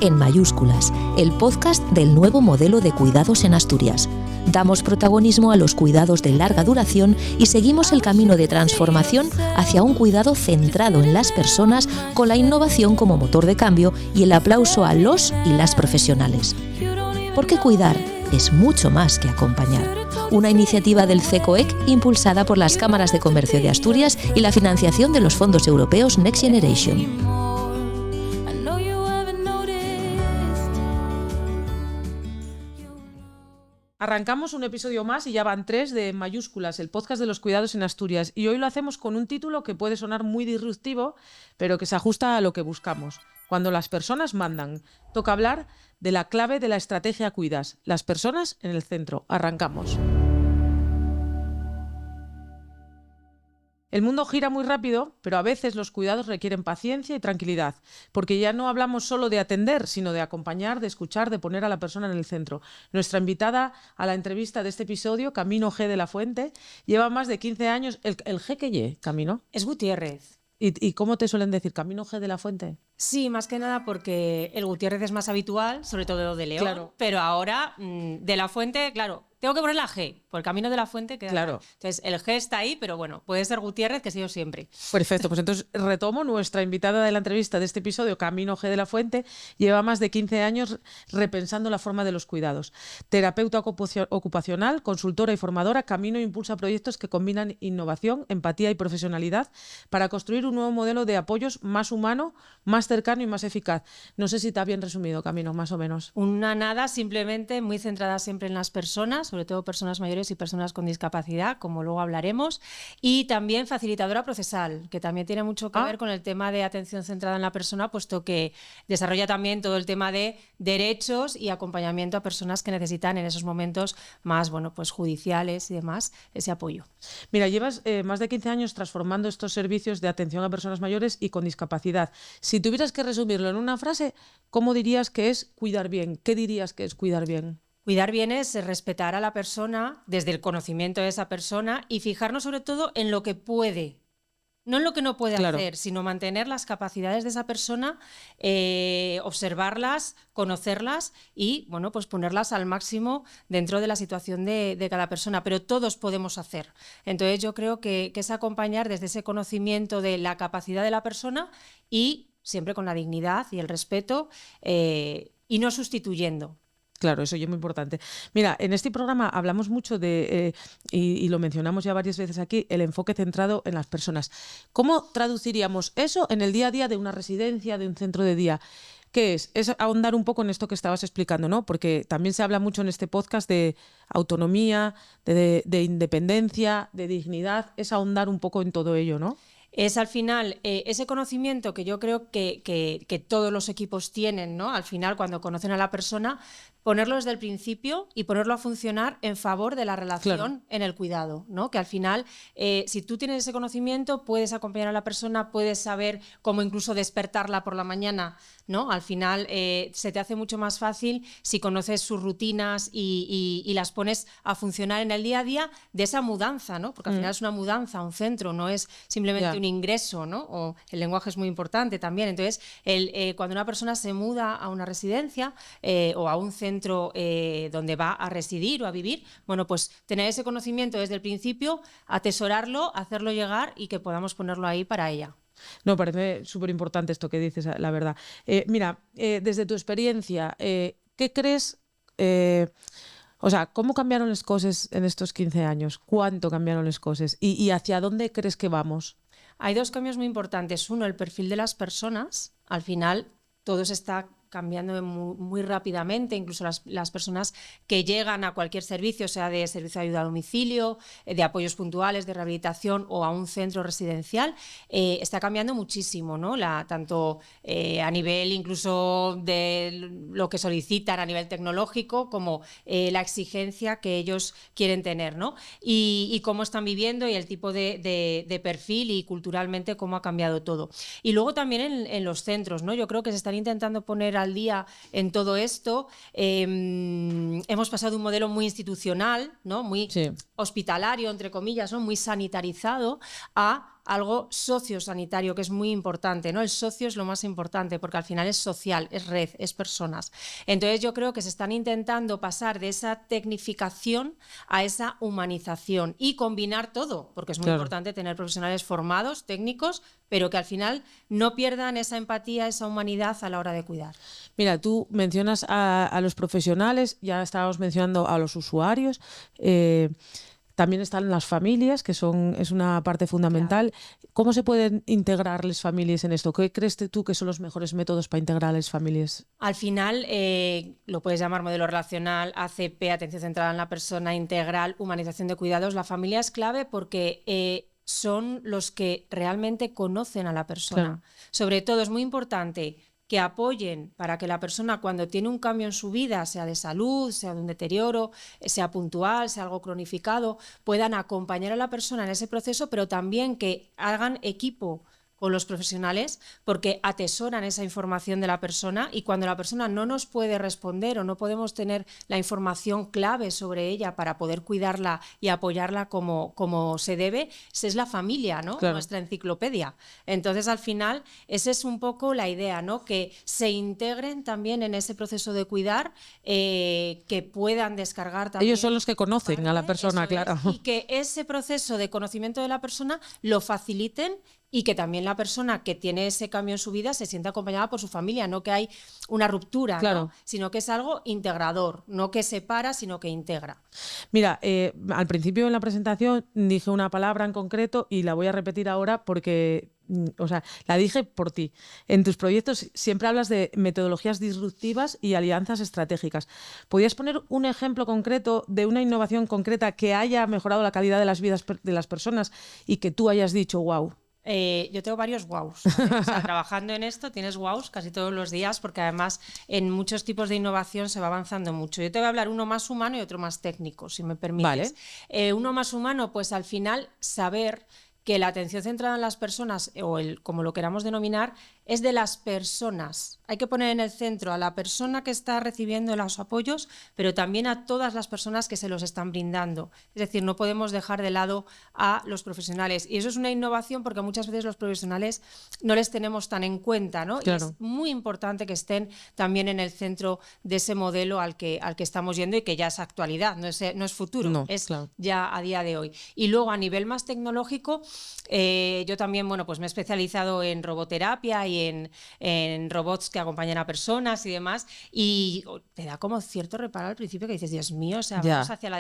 En Mayúsculas, el podcast del nuevo modelo de cuidados en Asturias. Damos protagonismo a los cuidados de larga duración y seguimos el camino de transformación hacia un cuidado centrado en las personas, con la innovación como motor de cambio y el aplauso a los y las profesionales. Porque cuidar es mucho más que acompañar. Una iniciativa del CECOEC impulsada por las Cámaras de Comercio de Asturias y la financiación de los fondos europeos Next Generation. Arrancamos un episodio más y ya van 3 de Mayúsculas, el podcast de los cuidados en Asturias. Y hoy lo hacemos con un título que puede sonar muy disruptivo, pero que se ajusta a lo que buscamos. Cuando las personas mandan. Toca hablar de la clave de la estrategia Cuidas. Las personas en el centro. Arrancamos. El mundo gira muy rápido, pero a veces los cuidados requieren paciencia y tranquilidad, porque ya no hablamos solo de atender, sino de acompañar, de escuchar, de poner a la persona en el centro. Nuestra invitada a la entrevista de este episodio, Camino G. de la Fuente, lleva más de 15 años. ¿El G que lle, Camino? Es Gutiérrez. ¿Y cómo te suelen decir? ¿Camino G. de la Fuente? Sí, más que nada porque el Gutiérrez es más habitual, sobre todo de León, claro. Pero ahora de la Fuente, claro, tengo que poner la G, por el Camino de la Fuente queda claro. Mal. Entonces el G está ahí, pero bueno, puede ser Gutiérrez, que he sido siempre. Perfecto, pues entonces retomo. Nuestra invitada de la entrevista de este episodio, Camino G. de la Fuente, lleva más de 15 años repensando la forma de los cuidados. Terapeuta ocupacional, consultora y formadora, Camino impulsa proyectos que combinan innovación, empatía y profesionalidad para construir un nuevo modelo de apoyos más humano, más cercano y más eficaz. No sé si está bien resumido, Camino, más o menos. Una nada, simplemente muy centrada siempre en las personas, sobre todo personas mayores y personas con discapacidad, como luego hablaremos, y también facilitadora procesal, que también tiene mucho que ver con el tema de atención centrada en la persona, puesto que desarrolla también todo el tema de derechos y acompañamiento a personas que necesitan en esos momentos más, bueno, pues judiciales y demás, ese apoyo. Mira, llevas más de 15 años transformando estos servicios de atención a personas mayores y con discapacidad. Si tuvieras que resumirlo en una frase, ¿cómo dirías que es cuidar bien? ¿Qué dirías que es cuidar bien? Cuidar bien es respetar a la persona desde el conocimiento de esa persona y fijarnos sobre todo en lo que puede, no en lo que no puede hacer, sino mantener las capacidades de esa persona, observarlas, conocerlas y bueno, pues ponerlas al máximo dentro de la situación de cada persona, pero todos podemos hacer. Entonces yo creo que es acompañar desde ese conocimiento de la capacidad de la persona y siempre con la dignidad y el respeto y no sustituyendo. Claro, eso ya es muy importante. Mira, en este programa hablamos mucho de, y lo mencionamos ya varias veces aquí, el enfoque centrado en las personas. ¿Cómo traduciríamos eso en el día a día de una residencia, de un centro de día? ¿Qué es? Es ahondar un poco en esto que estabas explicando, ¿no? Porque también se habla mucho en este podcast de autonomía, de independencia, de dignidad. Es ahondar un poco en todo ello, ¿no? Es al final ese conocimiento que yo creo que todos los equipos tienen, ¿no? Al final, cuando conocen a la persona, ponerlo desde el principio y ponerlo a funcionar en favor de la relación en el cuidado, ¿no? Que al final, si tú tienes ese conocimiento, puedes acompañar a la persona, puedes saber cómo incluso despertarla por la mañana, ¿no? Al final se te hace mucho más fácil si conoces sus rutinas y las pones a funcionar en el día a día de esa mudanza, ¿no? Porque al final es una mudanza a un centro, no es simplemente un ingreso, ¿no? O el lenguaje es muy importante también. Entonces, cuando una persona se muda a una residencia o a un centro donde va a residir o a vivir, bueno, pues tener ese conocimiento desde el principio, atesorarlo, hacerlo llegar y que podamos ponerlo ahí para ella. No, parece súper importante esto que dices, la verdad. Mira, desde tu experiencia, ¿qué crees? O sea, ¿cómo cambiaron las cosas en estos 15 años? ¿Cuánto cambiaron las cosas? ¿Y hacia dónde crees que vamos? Hay 2 cambios muy importantes. Uno, el perfil de las personas. Al final, todo se está cambiando muy rápidamente, incluso las personas que llegan a cualquier servicio, sea de servicio de ayuda a domicilio, de apoyos puntuales, de rehabilitación o a un centro residencial, está cambiando muchísimo, ¿no? Tanto a nivel incluso de lo que solicitan a nivel tecnológico como la exigencia que ellos quieren tener, ¿no? Y cómo están viviendo y el tipo de perfil y culturalmente cómo ha cambiado todo. Y luego también en los centros, ¿no? Yo creo que se están intentando poner al día en todo esto. Hemos pasado de un modelo muy institucional, ¿no? Muy hospitalario, entre comillas, ¿no? Muy sanitarizado, a algo sociosanitario, que es muy importante, ¿no? El socio es lo más importante porque al final es social, es red, es personas. Entonces yo creo que se están intentando pasar de esa tecnificación a esa humanización y combinar todo, porque es muy importante tener profesionales formados, técnicos, pero que al final no pierdan esa empatía, esa humanidad a la hora de cuidar. Mira, tú mencionas a los profesionales, ya estábamos mencionando a los usuarios, también están las familias, que es una parte fundamental. Claro. ¿Cómo se pueden integrar las familias en esto? ¿Qué crees tú que son los mejores métodos para integrar a las familias? Al final, lo puedes llamar modelo relacional, ACP, atención centrada en la persona, integral, humanización de cuidados. La familia es clave porque son los que realmente conocen a la persona. Claro. Sobre todo, es muy importante que apoyen para que la persona, cuando tiene un cambio en su vida, sea de salud, sea de un deterioro, sea puntual, sea algo cronificado, puedan acompañar a la persona en ese proceso, pero también que hagan equipo con los profesionales porque atesoran esa información de la persona y cuando la persona no nos puede responder o no podemos tener la información clave sobre ella para poder cuidarla y apoyarla como se debe, esa es la familia, ¿no? Claro. Nuestra enciclopedia. Entonces, al final, esa es un poco la idea, ¿no? Que se integren también en ese proceso de cuidar, que puedan descargar también. Ellos son los que conocen a la persona, claro. Y que ese proceso de conocimiento de la persona lo faciliten y que también la persona que tiene ese cambio en su vida se sienta acompañada por su familia, no que hay una ruptura, claro, ¿no? Sino que es algo integrador, no que separa, sino que integra. Mira, al principio en la presentación dije una palabra en concreto y la voy a repetir ahora porque, o sea, la dije por ti. En tus proyectos siempre hablas de metodologías disruptivas y alianzas estratégicas. ¿Podrías poner un ejemplo concreto de una innovación concreta que haya mejorado la calidad de las vidas de las personas y que tú hayas dicho, wow? Yo tengo varios wows. O sea, trabajando en esto tienes wows casi todos los días porque además en muchos tipos de innovación se va avanzando mucho. Yo te voy a hablar uno más humano y otro más técnico, si me permites. Vale. Uno más humano, pues al final saber que la atención centrada en las personas, o como lo queramos denominar, es de las personas. Hay que poner en el centro a la persona que está recibiendo los apoyos, pero también a todas las personas que se los están brindando. Es decir, no podemos dejar de lado a los profesionales. Y eso es una innovación porque muchas veces los profesionales no les tenemos tan en cuenta, ¿no? Claro. Y es muy importante que estén también en el centro de ese modelo al que estamos yendo y que ya es actualidad, no es futuro, es claro, ya a día de hoy. Y luego a nivel más tecnológico, yo también, bueno, pues me he especializado en roboterapia y en robots que acompañan a personas y demás, y te da como cierto reparo al principio que dices, Dios mío, o sea, vamos hacia la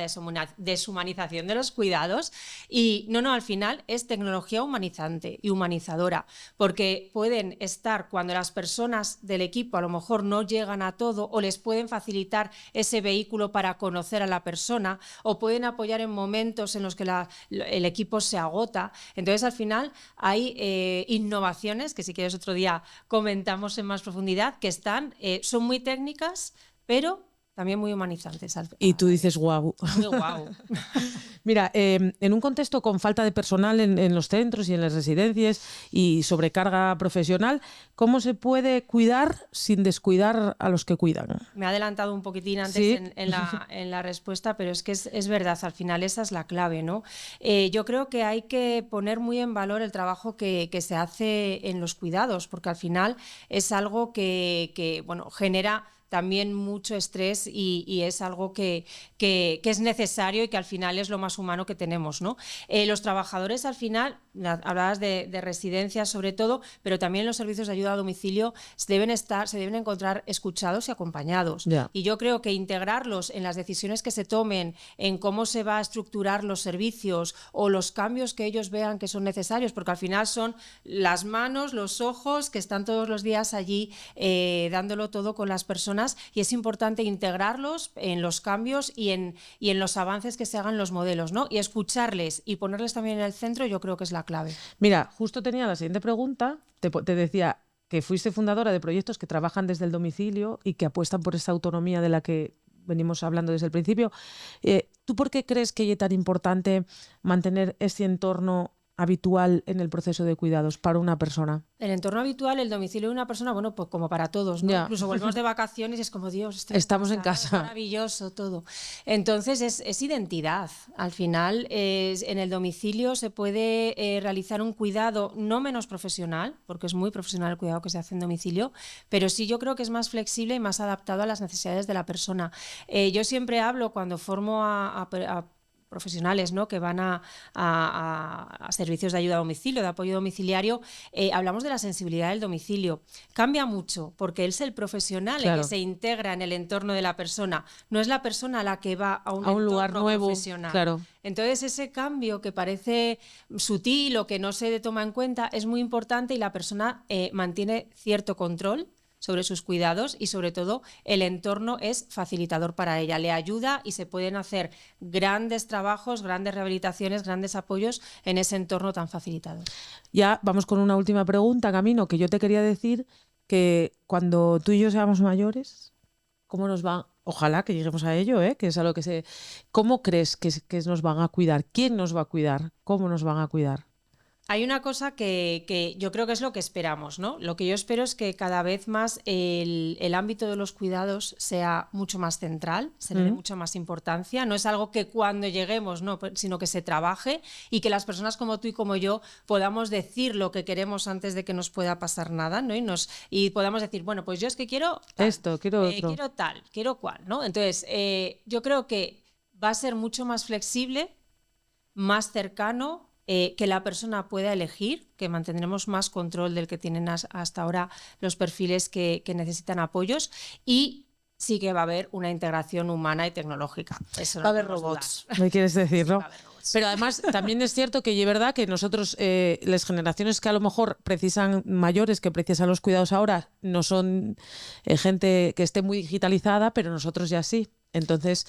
deshumanización de los cuidados, y no, al final es tecnología humanizante y humanizadora, porque pueden estar cuando las personas del equipo a lo mejor no llegan a todo o les pueden facilitar ese vehículo para conocer a la persona o pueden apoyar en momentos en los que el equipo se agota. Entonces, al final hay innovaciones que si quieres otro día comentamos en más profundidad, que son muy técnicas, pero también muy humanizantes. Y tú dices guau. Muy guau. Mira, en un contexto con falta de personal en los centros y en las residencias y sobrecarga profesional, ¿cómo se puede cuidar sin descuidar a los que cuidan? Me he adelantado un poquitín antes en la respuesta, pero es que es verdad, al final esa es la clave, ¿no? Yo creo que hay que poner muy en valor el trabajo que se hace en los cuidados, porque al final es algo que genera también mucho estrés y es algo que es necesario y que al final es lo más humano que tenemos, ¿no? Los trabajadores al final, hablabas de residencias sobre todo, pero también los servicios de ayuda a domicilio se deben encontrar escuchados y acompañados. Y yo creo que integrarlos en las decisiones que se tomen, en cómo se va a estructurar los servicios o los cambios que ellos vean que son necesarios, porque al final son las manos, los ojos que están todos los días allí dándolo todo con las personas, y es importante integrarlos en los cambios y en los avances que se hagan los modelos, ¿no? Y escucharles y ponerles también en el centro, yo creo que es la clave. Mira, justo tenía la siguiente pregunta, te decía que fuiste fundadora de proyectos que trabajan desde el domicilio y que apuestan por esa autonomía de la que venimos hablando desde el principio. ¿Tú por qué crees que es tan importante mantener ese entorno habitual en el proceso de cuidados para una persona? El entorno habitual, el domicilio de una persona, bueno, pues como para todos, ¿no? Incluso volvemos de vacaciones y es como, Dios, estamos en casa. Es maravilloso todo. Entonces es identidad. Al final, en el domicilio se puede realizar un cuidado no menos profesional, porque es muy profesional el cuidado que se hace en domicilio, pero sí yo creo que es más flexible y más adaptado a las necesidades de la persona. Yo siempre hablo cuando formo a profesionales, ¿no?, que van a servicios de ayuda a domicilio, de apoyo domiciliario, hablamos de la sensibilidad del domicilio. Cambia mucho porque es el profesional el que se integra en el entorno de la persona, no es la persona la que va a un lugar nuevo, profesional. Claro. Entonces ese cambio que parece sutil o que no se toma en cuenta es muy importante y la persona mantiene cierto control sobre sus cuidados y sobre todo el entorno es facilitador para ella, le ayuda y se pueden hacer grandes trabajos, grandes rehabilitaciones, grandes apoyos en ese entorno tan facilitador. Ya vamos con una última pregunta, Camino, que yo te quería decir que cuando tú y yo seamos mayores, ¿cómo nos va? Ojalá que lleguemos a ello, que es a lo que se... ¿Cómo crees que nos van a cuidar? ¿Quién nos va a cuidar? ¿Cómo nos van a cuidar? Hay una cosa que yo creo que es lo que esperamos, ¿no? Lo que yo espero es que cada vez más el ámbito de los cuidados sea mucho más central, se le dé mucha más importancia. No es algo que cuando lleguemos, no, sino que se trabaje y que las personas como tú y como yo podamos decir lo que queremos antes de que nos pueda pasar nada, ¿no? Y podamos decir, bueno, pues yo es que quiero tal, esto, quiero otro. Quiero tal, quiero cual, ¿no? Entonces, yo creo que va a ser mucho más flexible, más cercano, que la persona pueda elegir, que mantendremos más control del que tienen hasta ahora los perfiles que necesitan apoyos y sí que va a haber una integración humana y tecnológica. Eso va a haber robots, ¿me quieres decir, no? Sí, pero además también es cierto que es verdad que nosotros, las generaciones que a lo mejor precisan mayores, que precisan los cuidados ahora, no son gente que esté muy digitalizada, pero nosotros ya sí. Entonces,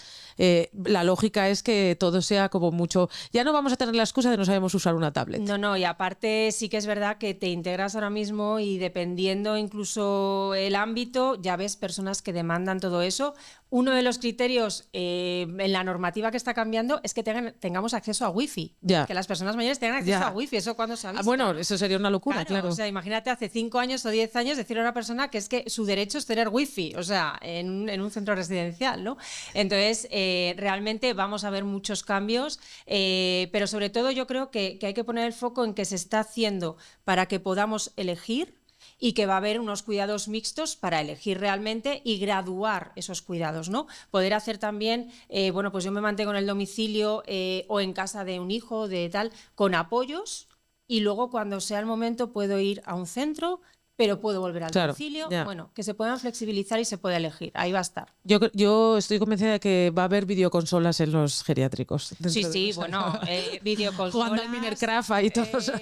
la lógica es que todo sea como mucho... Ya no vamos a tener la excusa de no sabemos usar una tablet. No, y aparte sí que es verdad que te integras ahora mismo y dependiendo incluso el ámbito, ya ves personas que demandan todo eso. Uno de los criterios en la normativa que está cambiando es que tengamos acceso a wifi. Ya. Que las personas mayores tengan acceso a wifi. ¿Eso cuándo se ha visto? Bueno, eso sería una locura, claro. O sea, imagínate hace 5 años o 10 años decirle a una persona que es que su derecho es tener wifi, o sea, en un centro residencial, ¿no? Entonces, realmente vamos a ver muchos cambios, pero sobre todo yo creo que hay que poner el foco en que se está haciendo para que podamos elegir y que va a haber unos cuidados mixtos para elegir realmente y graduar esos cuidados, ¿no? Poder hacer también, bueno, pues yo me mantengo en el domicilio o en casa de un hijo, de tal, con apoyos y luego cuando sea el momento puedo ir a un centro, pero puedo volver al domicilio. Bueno, que se puedan flexibilizar y se pueda elegir. Ahí va a estar. Yo estoy convencida de que va a haber videoconsolas en los geriátricos. Sí, bueno, videoconsolas. Jugando al Minecraft y todo eso.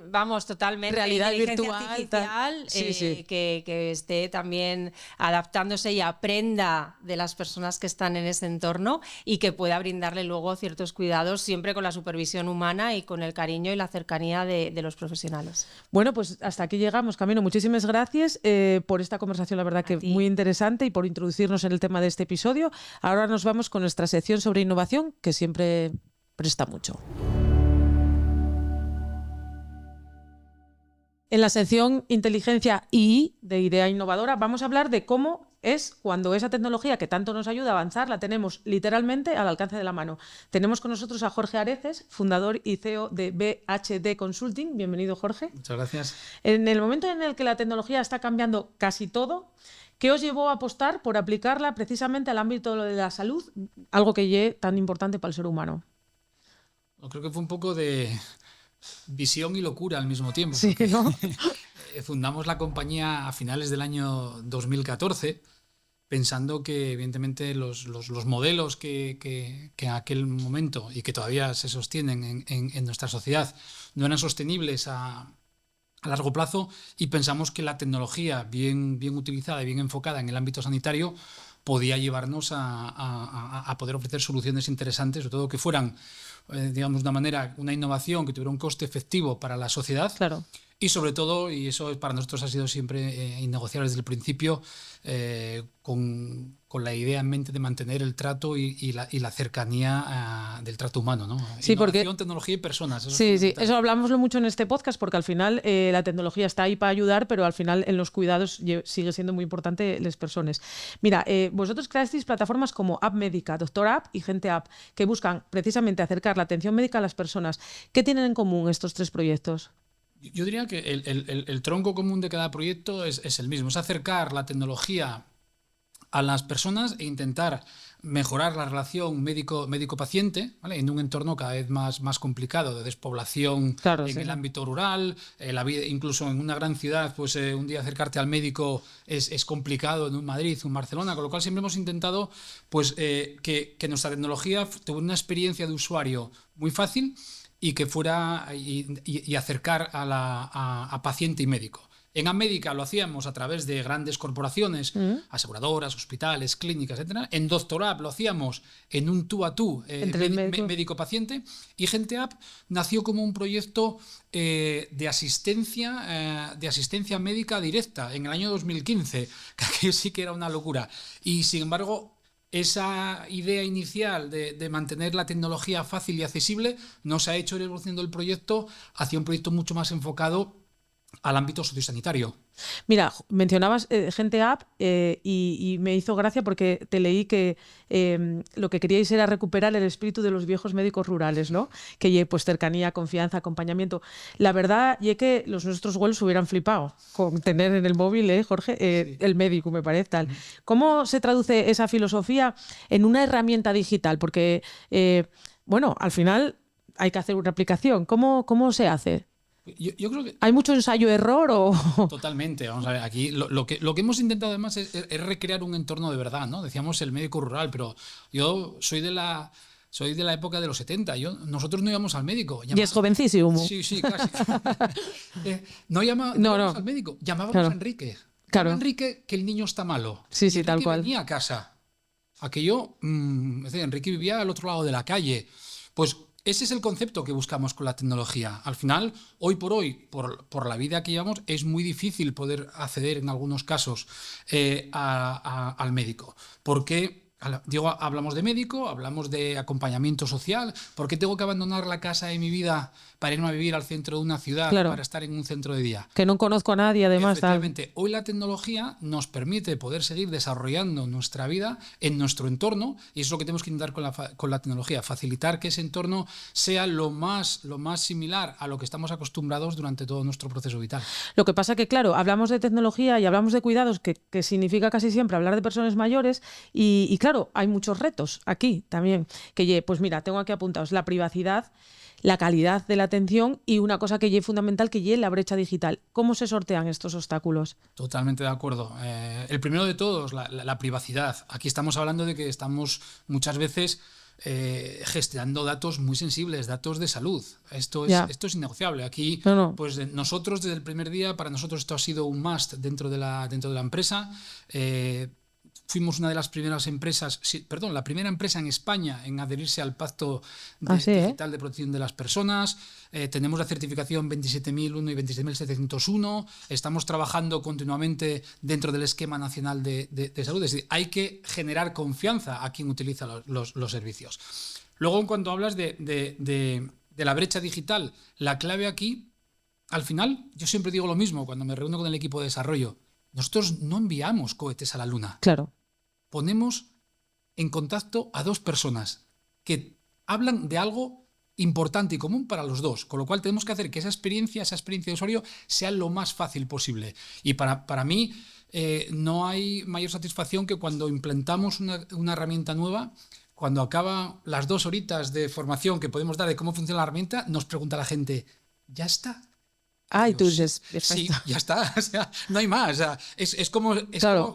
Vamos, totalmente. Realidad virtual. Artificial, que esté también adaptándose y aprenda de las personas que están en ese entorno y que pueda brindarle luego ciertos cuidados, siempre con la supervisión humana y con el cariño y la cercanía de los profesionales. Bueno, pues hasta aquí llegamos, Camino. Muchísimas gracias por esta conversación, la verdad que muy interesante y por introducirnos en el tema de este episodio. Ahora nos vamos con nuestra sección sobre innovación, que siempre presta mucho. En la sección Inteligencia y de Idea Innovadora vamos a hablar de cómo es cuando esa tecnología que tanto nos ayuda a avanzar la tenemos literalmente al alcance de la mano. Tenemos con nosotros a Jorge Areces, fundador y CEO de BHD Consulting. Bienvenido, Jorge. Muchas gracias. En el momento en el que la tecnología está cambiando casi todo, ¿qué os llevó a apostar por aplicarla precisamente al ámbito de la salud, algo que es tan importante para el ser humano? Creo que fue un poco de visión y locura al mismo tiempo. Sí, ¿no? Fundamos la compañía a finales del año 2014 pensando que evidentemente los modelos que en aquel momento y que todavía se sostienen en nuestra sociedad no eran sostenibles a largo plazo y pensamos que la tecnología bien utilizada y bien enfocada en el ámbito sanitario podía llevarnos a poder ofrecer soluciones interesantes, sobre todo que fueran digamos, de una innovación que tuviera un coste efectivo para la sociedad, claro, Y sobre todo, y eso para nosotros ha sido siempre innegociable desde el principio, con la idea en mente de mantener el trato y la cercanía del trato humano, ¿no? Sí, Innovación, tecnología y personas. Sí, eso hablámoslo mucho en este podcast, porque al final la tecnología está ahí para ayudar, pero al final en los cuidados sigue siendo muy importante las personas. Mira, vosotros creasteis plataformas como App Médica, Doctor App y Gente App, que buscan precisamente acercar la atención médica a las personas. ¿Qué tienen en común estos 3 proyectos? Yo diría que el tronco común de cada proyecto es el mismo, es acercar la tecnología a las personas e intentar mejorar la relación médico-paciente, ¿vale? En un entorno cada vez más complicado de despoblación el ámbito rural, incluso en una gran ciudad, pues un día acercarte al médico es complicado, en un Madrid, un Barcelona, con lo cual siempre hemos intentado pues, que nuestra tecnología tuviera una experiencia de usuario muy fácil y que fuera y acercar a paciente y médico. En América lo hacíamos a través de grandes corporaciones, aseguradoras, hospitales, clínicas, etc. En Doctor App lo hacíamos en un tú a tú médico-paciente. Y Gente App nació como un proyecto de asistencia médica directa en el año 2015, que aquello sí que era una locura. Y sin embargo, esa idea inicial de mantener la tecnología fácil y accesible nos ha hecho ir evolucionando el proyecto hacia un proyecto mucho más enfocado al ámbito sociosanitario. Mira, mencionabas Gente App y me hizo gracia porque te leí que lo que queríais era recuperar el espíritu de los viejos médicos rurales, ¿no? Que pues cercanía, confianza, acompañamiento. La verdad es que los nuestros abuelos hubieran flipado con tener en el móvil, Jorge, sí, el médico, me parece tal. ¿Cómo se traduce esa filosofía en una herramienta digital? Porque, bueno, al final hay que hacer una aplicación. ¿Cómo se hace? Yo creo que ¿hay mucho ensayo-error o...? Totalmente. Vamos a ver, aquí lo que hemos intentado además es recrear un entorno de verdad, ¿no? Decíamos el médico rural, pero yo soy de la época de los 70. Nosotros no íbamos al médico. Y es jovencísimo. Sí, casi. No íbamos al médico, llamábamos a Enrique. Claro. Enrique, que el niño está malo. Sí, tal cual. Venía a casa. Aquello, Enrique vivía al otro lado de la calle. Pues ese es el concepto que buscamos con la tecnología. Al final, hoy por hoy, por la vida que llevamos, es muy difícil poder acceder en algunos casos al médico. Porque, hablamos de médico, hablamos de acompañamiento social. ¿Por qué tengo que abandonar la casa de mi vida para irme a vivir al centro de una ciudad, para estar en un centro de día? Que no conozco a nadie, además. Efectivamente, hoy la tecnología nos permite poder seguir desarrollando nuestra vida en nuestro entorno, y eso es lo que tenemos que intentar con la tecnología, facilitar que ese entorno sea lo más similar a lo que estamos acostumbrados durante todo nuestro proceso vital. Lo que pasa que, claro, hablamos de tecnología y hablamos de cuidados, que significa casi siempre hablar de personas mayores, y claro, hay muchos retos aquí también. Que, pues mira, tengo aquí apuntados la privacidad, la calidad de la atención y una cosa que es fundamental, que es la brecha digital. ¿Cómo se sortean estos obstáculos? Totalmente de acuerdo. El primero de todos, la privacidad. Aquí estamos hablando de que estamos muchas veces gestionando datos muy sensibles, datos de salud. Esto es innegociable. Aquí, pues nosotros desde el primer día, para nosotros esto ha sido un must dentro de la empresa. Fuimos una de las primeras empresas, la primera empresa en España en adherirse al Pacto Digital de Protección de las Personas. Tenemos la certificación 27.001 y 27.701. Estamos trabajando continuamente dentro del esquema nacional de salud. Es decir, hay que generar confianza a quien utiliza los servicios. Luego, en cuanto hablas de la brecha digital, la clave aquí, al final, yo siempre digo lo mismo cuando me reúno con el equipo de desarrollo. Nosotros no enviamos cohetes a la Luna. Claro. Ponemos en contacto a 2 personas que hablan de algo importante y común para los dos, con lo cual tenemos que hacer que esa experiencia de usuario sea lo más fácil posible. Y para mí no hay mayor satisfacción que cuando implementamos una herramienta nueva. Cuando acaban las 2 horitas de formación que podemos dar de cómo funciona la herramienta, nos pregunta la gente, ¿ya está? Y tú dices, sí, ya está, o sea, no hay más. O sea, es como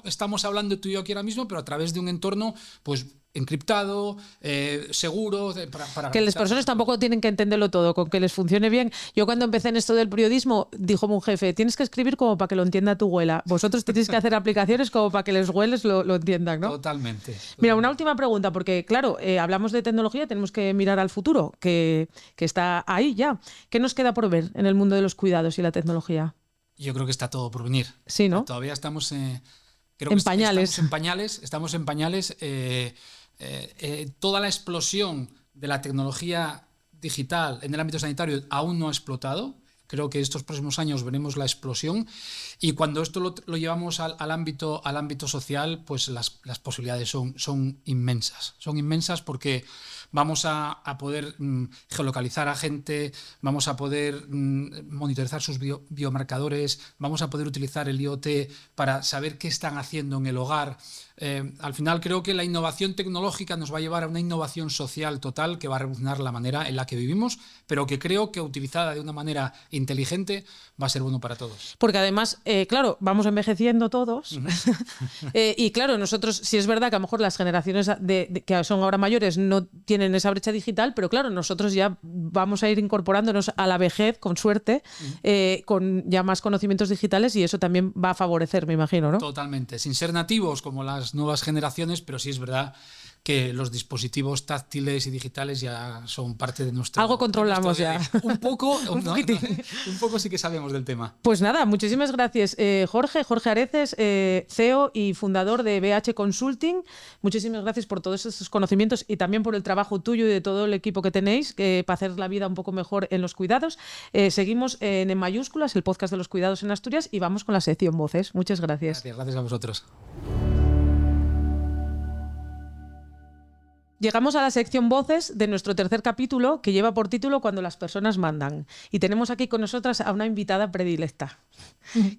estamos hablando tú y yo aquí ahora mismo, pero a través de un entorno pues encriptado, seguro. Para que las personas tampoco tienen que entenderlo todo, con que les funcione bien. Yo cuando empecé en esto del periodismo, dijo un jefe, tienes que escribir como para que lo entienda tu abuela. Vosotros tenéis que hacer aplicaciones como para que los abuelos lo entiendan, ¿no? Totalmente. Mira, una última pregunta, porque claro, hablamos de tecnología, tenemos que mirar al futuro, que está ahí ya. ¿Qué nos queda por ver en el mundo de los cuidados y la tecnología? Yo creo que está todo por venir. Sí, ¿no? Todavía estamos en pañales. Estamos en pañales. Toda la explosión de la tecnología digital en el ámbito sanitario aún no ha explotado. Creo que estos próximos años veremos la explosión, y cuando esto lo llevamos al ámbito social, pues las posibilidades son inmensas. Son inmensas porque vamos a poder geolocalizar a gente, vamos a poder monitorizar sus biomarcadores, vamos a poder utilizar el IoT para saber qué están haciendo en el hogar. Al final creo que la innovación tecnológica nos va a llevar a una innovación social total que va a revolucionar la manera en la que vivimos, pero que creo que utilizada de una manera inteligente va a ser bueno para todos. Porque además, claro, vamos envejeciendo todos y claro, nosotros, sí es verdad que a lo mejor las generaciones que son ahora mayores no tienen esa brecha digital, pero claro, nosotros ya vamos a ir incorporándonos a la vejez, con suerte, con ya más conocimientos digitales, y eso también va a favorecer, me imagino, ¿no? Totalmente, sin ser nativos como las nuevas generaciones, pero sí es verdad que los dispositivos táctiles y digitales ya son parte de nuestro... Algo controlamos ya. Un poco, un poco sí que sabemos del tema. Pues nada, muchísimas gracias, Jorge Areces, CEO y fundador de BH Consulting. Muchísimas gracias por todos estos conocimientos y también por el trabajo tuyo y de todo el equipo que tenéis para hacer la vida un poco mejor en los cuidados. Seguimos en Mayúsculas, el podcast de los cuidados en Asturias, y vamos con la sección Voces. Muchas gracias. Gracias a vosotros. Llegamos a la sección Voces de nuestro tercer capítulo, que lleva por título Cuando las personas mandan. Y tenemos aquí con nosotras a una invitada predilecta.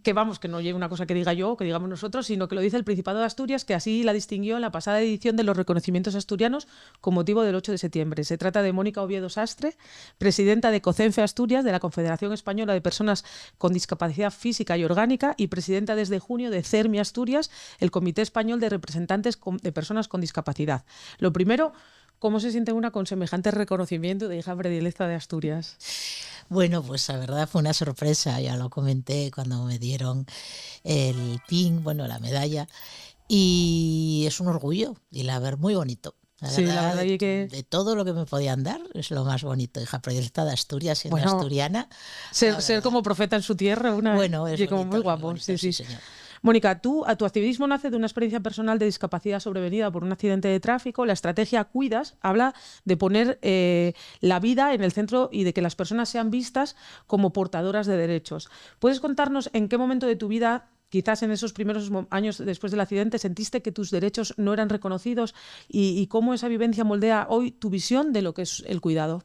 Que vamos, que no lleve una cosa que diga yo o que digamos nosotros, sino que lo dice el Principado de Asturias, que así la distinguió en la pasada edición de los reconocimientos asturianos con motivo del 8 de septiembre. Se trata de Mónica Oviedo Sastre, presidenta de COCENFE Asturias, de la Confederación Española de Personas con Discapacidad Física y Orgánica, y presidenta desde junio de CERMI Asturias, el Comité Español de Representantes de Personas con Discapacidad. Lo primero, ¿cómo se siente una con semejante reconocimiento de hija predilecta de Asturias? Bueno, pues la verdad fue una sorpresa, ya lo comenté cuando me dieron el pin, bueno, la medalla, y es un orgullo y la verdad muy bonito. Sí, la verdad es que... De todo lo que me podían dar, es lo más bonito. Hija predilecta de Asturias, siendo asturiana. Ser como profeta en su tierra, es como muy guapo. Bonito, sí, señor. Mónica, tu activismo nace de una experiencia personal de discapacidad sobrevenida por un accidente de tráfico. La estrategia Cuidas habla de poner la vida en el centro y de que las personas sean vistas como portadoras de derechos. ¿Puedes contarnos en qué momento de tu vida, quizás en esos primeros años después del accidente, sentiste que tus derechos no eran reconocidos y cómo esa vivencia moldea hoy tu visión de lo que es el cuidado?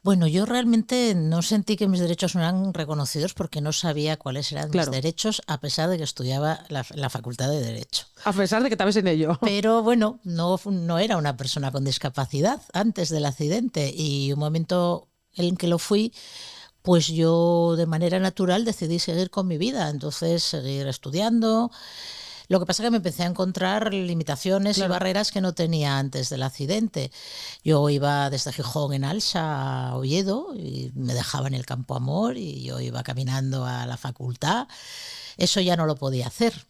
Bueno, yo realmente no sentí que mis derechos no eran reconocidos porque no sabía cuáles eran mis derechos, a pesar de que estudiaba la Facultad de Derecho. A pesar de que estabas en ello. Pero bueno, no era una persona con discapacidad antes del accidente, y un momento en que lo fui, pues yo de manera natural decidí seguir con mi vida, entonces seguir estudiando. Lo que pasa es que me empecé a encontrar limitaciones y barreras que no tenía antes del accidente. Yo iba desde Gijón en Alsa a Oviedo y me dejaba en el Campo Amor y yo iba caminando a la facultad. Eso ya no lo podía hacer.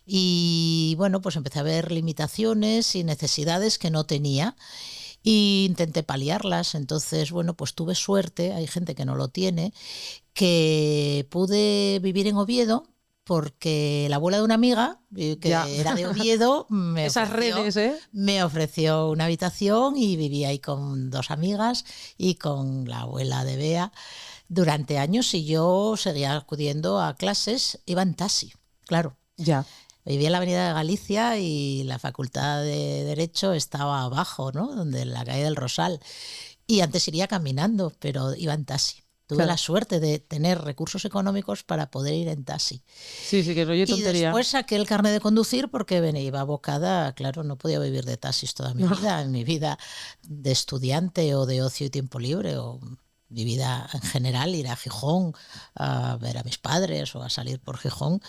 Y bueno, pues empecé a ver limitaciones y necesidades que no tenía e intenté paliarlas. Entonces, bueno, pues tuve suerte, hay gente que no lo tiene, que pude vivir en Oviedo, porque la abuela de una amiga, que era de Oviedo, me ofreció una habitación y viví ahí con 2 amigas y con la abuela de Bea durante años, y yo seguía acudiendo a clases, iba en taxi, claro. Ya. Vivía en la Avenida de Galicia y la Facultad de Derecho estaba abajo, ¿no? Donde en la calle del Rosal. Y antes iría caminando, pero iba en taxi. Tuve la suerte de tener recursos económicos para poder ir en taxi. Sí, que no oye tontería. Y después saqué el carnet de conducir porque iba abocada, claro, no podía vivir de taxis toda mi vida, en mi vida de estudiante o de ocio y tiempo libre. mi vida en general, ir a Gijón a ver a mis padres o a salir por Gijón.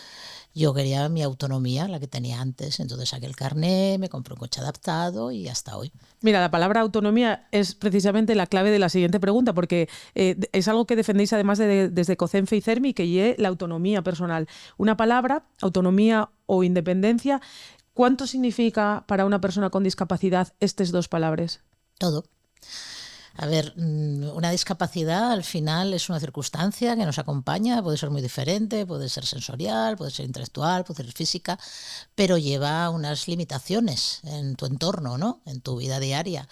Yo quería mi autonomía, la que tenía antes, entonces saqué el carné, me compré un coche adaptado y hasta hoy. Mira, la palabra autonomía es precisamente la clave de la siguiente pregunta, porque es algo que defendéis además desde COCENFE y CERMI, que es la autonomía personal. Una palabra, autonomía o independencia, ¿cuánto significa para una persona con discapacidad estas dos palabras? Todo. A ver, una discapacidad al final es una circunstancia que nos acompaña, puede ser muy diferente, puede ser sensorial, puede ser intelectual, puede ser física, pero lleva unas limitaciones en tu entorno, ¿no? En tu vida diaria.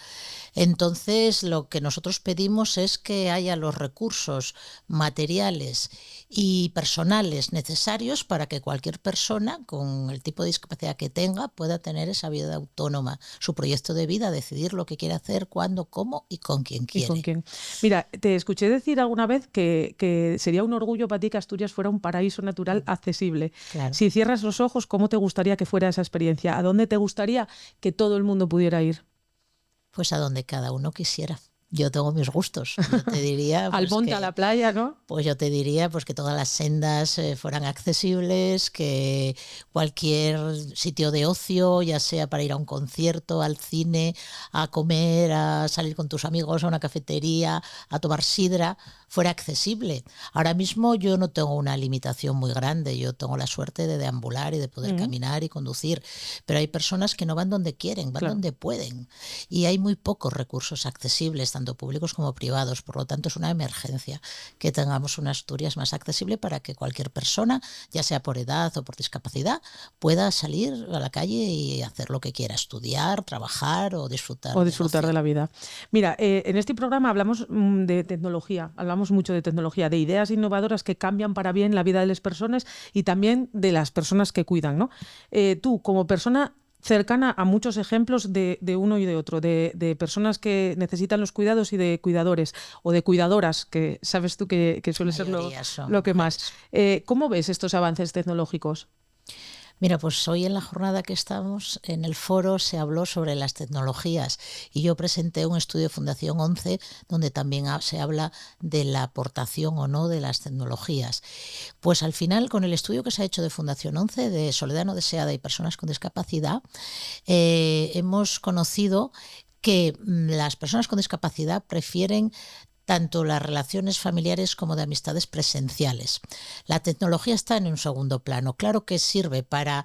Entonces, lo que nosotros pedimos es que haya los recursos materiales y personales necesarios para que cualquier persona con el tipo de discapacidad que tenga pueda tener esa vida autónoma, su proyecto de vida, decidir lo que quiere hacer, cuándo, cómo y con quién quiere. ¿Y con quién? Mira, te escuché decir alguna vez que sería un orgullo para ti que Asturias fuera un paraíso natural accesible. Claro. Si cierras los ojos, ¿cómo te gustaría que fuera esa experiencia? ¿A dónde te gustaría que todo el mundo pudiera ir? Pues a donde cada uno quisiera. Yo tengo mis gustos. Yo te diría, pues al monte, a la playa, ¿no? Pues yo te diría pues que todas las sendas fueran accesibles, que cualquier sitio de ocio, ya sea para ir a un concierto, al cine, a comer, a salir con tus amigos a una cafetería, a tomar sidra, fuera accesible. Ahora mismo yo no tengo una limitación muy grande, yo tengo la suerte de deambular y de poder caminar y conducir, pero hay personas que no van donde quieren, van donde pueden, y hay muy pocos recursos accesibles, tanto públicos como privados. Por lo tanto, es una emergencia que tengamos una Asturias más accesible para que cualquier persona, ya sea por edad o por discapacidad, pueda salir a la calle y hacer lo que quiera, estudiar, trabajar o disfrutar. O disfrutar de la vida. Mira, en este programa hablamos de tecnología, hablamos mucho de tecnología, de ideas innovadoras que cambian para bien la vida de las personas y también de las personas que cuidan, ¿no? Tú, como persona cercana a muchos ejemplos de uno y de otro, de personas que necesitan los cuidados y de cuidadores o de cuidadoras, que sabes tú que suele ser lo que más. ¿Cómo ves estos avances tecnológicos? Mira, pues hoy en la jornada que estamos, en el foro se habló sobre las tecnologías y yo presenté un estudio de Fundación 11 donde también se habla de la aportación o no de las tecnologías. Pues al final, con el estudio que se ha hecho de Fundación 11 de soledad no deseada y personas con discapacidad, hemos conocido que las personas con discapacidad prefieren tanto las relaciones familiares como de amistades presenciales. La tecnología está en un segundo plano. Claro que sirve para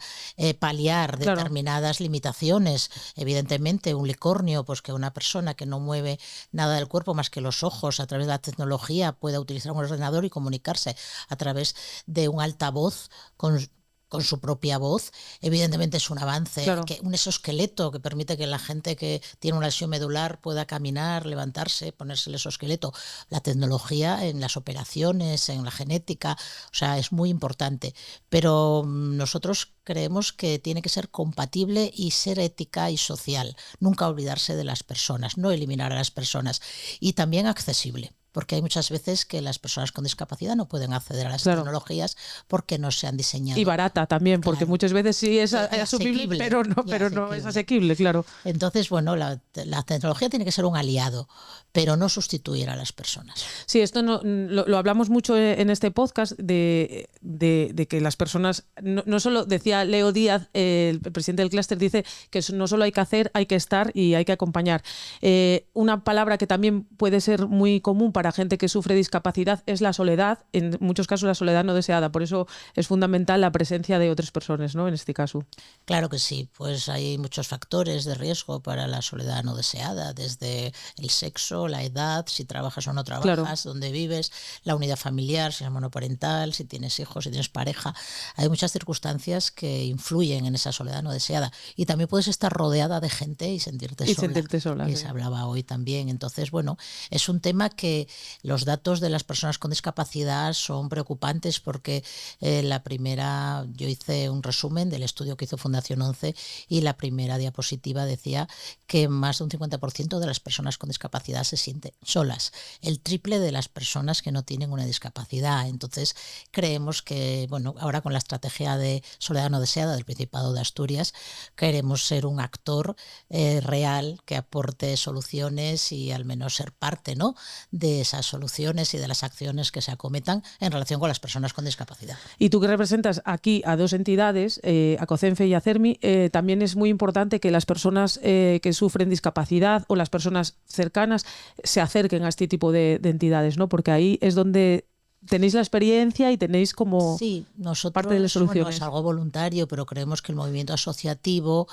paliar determinadas limitaciones. Evidentemente, un unicornio, pues que una persona que no mueve nada del cuerpo más que los ojos a través de la tecnología pueda utilizar un ordenador y comunicarse a través de un altavoz con su propia voz, evidentemente es un avance, un exoesqueleto que permite que la gente que tiene una lesión medular pueda caminar, levantarse, ponerse el exoesqueleto. La tecnología en las operaciones, en la genética, o sea, es muy importante, pero nosotros creemos que tiene que ser compatible y ser ética y social, nunca olvidarse de las personas, no eliminar a las personas, y también accesible. Porque hay muchas veces que las personas con discapacidad no pueden acceder a las tecnologías porque no se han diseñado. Y barata también, porque muchas veces sí es asumible, pero no es asequible, claro. Entonces, bueno, la tecnología tiene que ser un aliado, pero no sustituir a las personas. Sí, esto lo hablamos mucho en este podcast de que las personas, no solo, decía Leo Díaz, el presidente del clúster, dice que no solo hay que hacer, hay que estar y hay que acompañar. Una palabra que también puede ser muy común para gente que sufre discapacidad es la soledad, en muchos casos la soledad no deseada, por eso es fundamental la presencia de otras personas, ¿no? En este caso. Claro que sí, pues hay muchos factores de riesgo para la soledad no deseada, desde el sexo, la edad, si trabajas o no trabajas, dónde vives, la unidad familiar, si eres monoparental, si tienes hijos, si tienes pareja. Hay muchas circunstancias que influyen en esa soledad no deseada y también puedes estar rodeada de gente y sentirte sola. Y se hablaba hoy también. Entonces, bueno, es un tema que los datos de las personas con discapacidad son preocupantes porque yo hice un resumen del estudio que hizo Fundación 11 y la primera diapositiva decía que más de un 50% de las personas con discapacidad se sienten solas, el triple de las personas que no tienen una discapacidad. Entonces creemos que, bueno, ahora con la estrategia de soledad no deseada del Principado de Asturias queremos ser un actor real que aporte soluciones y al menos ser parte, ¿no?, de esas soluciones y de las acciones que se acometan en relación con las personas con discapacidad. Y tú que representas aquí a dos entidades, a COCENFE y a CERMI, también es muy importante que las personas que sufren discapacidad o las personas cercanas se acerquen a este tipo de entidades, ¿no? Porque ahí es donde tenéis la experiencia y tenéis como nosotros, parte de las soluciones. Es algo voluntario, pero creemos que el movimiento asociativo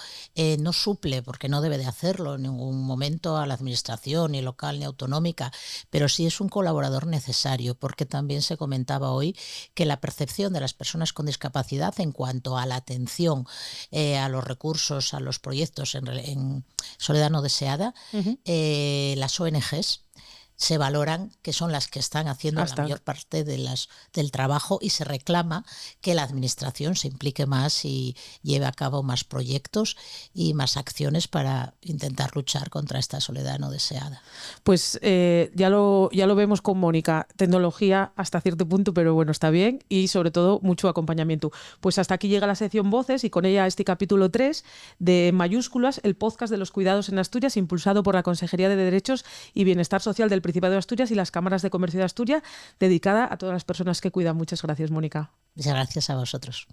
no suple, porque no debe de hacerlo en ningún momento a la administración, ni local ni autonómica, pero sí es un colaborador necesario, porque también se comentaba hoy que la percepción de las personas con discapacidad en cuanto a la atención a los recursos, a los proyectos en soledad no deseada, las ONGs se valoran que son las que están haciendo la mayor parte del trabajo, y se reclama que la administración se implique más y lleve a cabo más proyectos y más acciones para intentar luchar contra esta soledad no deseada. Pues ya lo vemos con Mónica, tecnología hasta cierto punto, pero bueno, está bien, y sobre todo mucho acompañamiento. Pues hasta aquí llega la sección Voces y con ella este capítulo 3 de Mayúsculas, el podcast de los cuidados en Asturias, impulsado por la Consejería de Derechos y Bienestar Social del Principado de Asturias y las Cámaras de Comercio de Asturias, dedicada a todas las personas que cuidan. Muchas gracias, Mónica. Muchas gracias a vosotros.